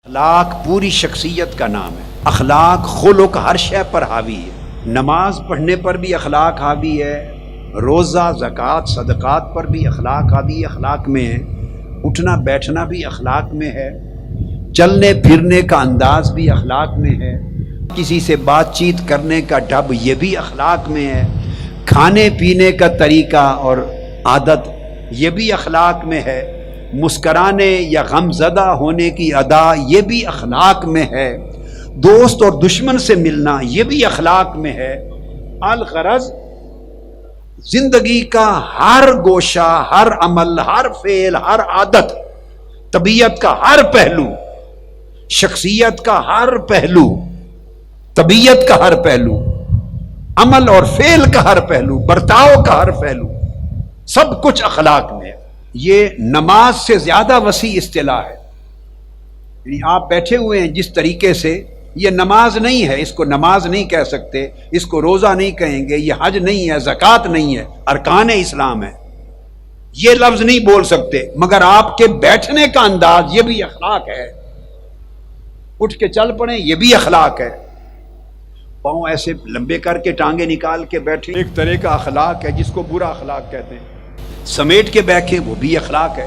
اخلاق پوری شخصیت کا نام ہے۔ اخلاق خلق ہر شے پر حاوی ہے۔ نماز پڑھنے پر بھی اخلاق حاوی ہے، روزہ زکوٰۃ صدقات پر بھی اخلاق حاوی اخلاق میں ہے، اٹھنا بیٹھنا بھی اخلاق میں ہے، چلنے پھرنے کا انداز بھی اخلاق میں ہے، کسی سے بات چیت کرنے کا ڈھب یہ بھی اخلاق میں ہے، کھانے پینے کا طریقہ اور عادت یہ بھی اخلاق میں ہے، مسکرانے یا غم زدہ ہونے کی ادا یہ بھی اخلاق میں ہے، دوست اور دشمن سے ملنا یہ بھی اخلاق میں ہے۔ الغرض زندگی کا ہر گوشہ، ہر عمل، ہر فعل، ہر عادت، طبیعت کا ہر پہلو، شخصیت کا ہر پہلو، طبیعت کا ہر پہلو، عمل اور فعل کا ہر پہلو، برتاؤ کا ہر پہلو، سب کچھ اخلاق میں ہے۔ یہ نماز سے زیادہ وسیع اصطلاح ہے۔ یعنی آپ بیٹھے ہوئے ہیں جس طریقے سے، یہ نماز نہیں ہے، اس کو نماز نہیں کہہ سکتے، اس کو روزہ نہیں کہیں گے، یہ حج نہیں ہے، زکوٰۃ نہیں ہے، ارکان اسلام ہے، یہ لفظ نہیں بول سکتے، مگر آپ کے بیٹھنے کا انداز یہ بھی اخلاق ہے، اٹھ کے چل پڑیں یہ بھی اخلاق ہے، پاؤں ایسے لمبے کر کے ٹانگیں نکال کے بیٹھے ایک طرح کا اخلاق ہے جس کو برا اخلاق کہتے ہیں، سمیٹ کے بیٹھے وہ بھی اخلاق ہے،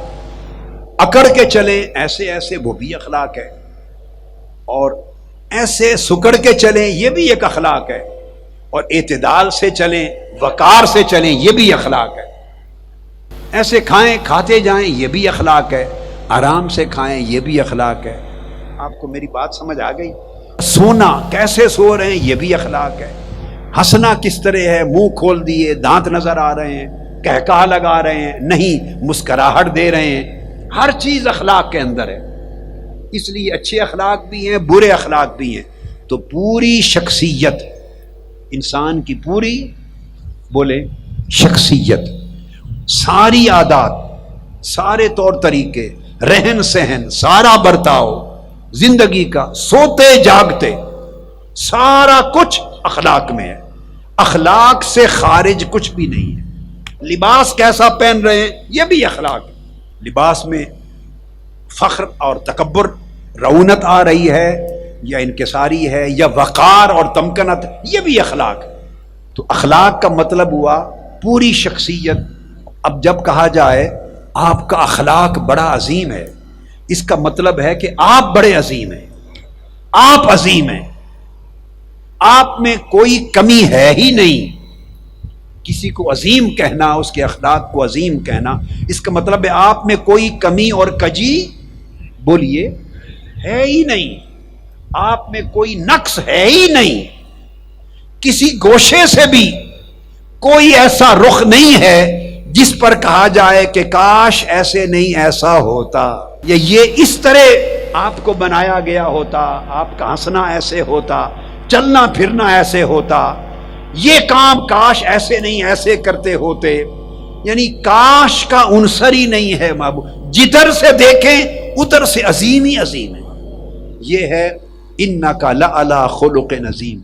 اکڑ کے چلیں ایسے ایسے وہ بھی اخلاق ہے، اور ایسے سکڑ کے چلیں یہ بھی ایک اخلاق ہے، اور اعتدال سے چلیں، وقار سے چلیں یہ بھی اخلاق ہے، ایسے کھائیں کھاتے جائیں یہ بھی اخلاق ہے، آرام سے کھائیں یہ بھی اخلاق ہے۔ آپ کو میری بات سمجھ آ گئی؟ سونا کیسے سو رہے ہیں یہ بھی اخلاق ہے، ہنسنا کس طرح ہے، منہ کھول دیے دانت نظر آ رہے ہیں، کہکہا لگا رہے ہیں، نہیں مسکراہٹ دے رہے ہیں، ہر چیز اخلاق کے اندر ہے۔ اس لیے اچھے اخلاق بھی ہیں، برے اخلاق بھی ہیں، تو پوری شخصیت انسان کی پوری بولے شخصیت، ساری عادات، سارے طور طریقے، رہن سہن، سارا برتاؤ زندگی کا، سوتے جاگتے، سارا کچھ اخلاق میں ہے، اخلاق سے خارج کچھ بھی نہیں ہے۔ لباس کیسا پہن رہے ہیں یہ بھی اخلاق ہے، لباس میں فخر اور تکبر، رعونت آ رہی ہے یا انکساری ہے یا وقار اور تمکنت، یہ بھی اخلاق ہے۔ تو اخلاق کا مطلب ہوا پوری شخصیت۔ اب جب کہا جائے آپ کا اخلاق بڑا عظیم ہے، اس کا مطلب ہے کہ آپ بڑے عظیم ہیں، آپ عظیم ہیں، آپ میں کوئی کمی ہے ہی نہیں۔ کسی کو عظیم کہنا، اس کے اخلاق کو عظیم کہنا، اس کا مطلب ہے آپ میں کوئی کمی اور کجی بولیے ہے ہی نہیں، آپ میں کوئی نقص ہے ہی نہیں، کسی گوشے سے بھی کوئی ایسا رخ نہیں ہے جس پر کہا جائے کہ کاش ایسے نہیں ایسا ہوتا، یا یہ اس طرح آپ کو بنایا گیا ہوتا، آپ کا ہنسنا ایسے ہوتا، چلنا پھرنا ایسے ہوتا، یہ کام کاش ایسے نہیں ایسے کرتے ہوتے، یعنی کاش کا عنصر ہی نہیں ہے محبوب، جدھر سے دیکھیں ادھر سے عظیم ہی عظیم ہے۔ یہ ہے اِنَّكَ لَعَلَىٰ خُلُقٍ عَظِيمٍ۔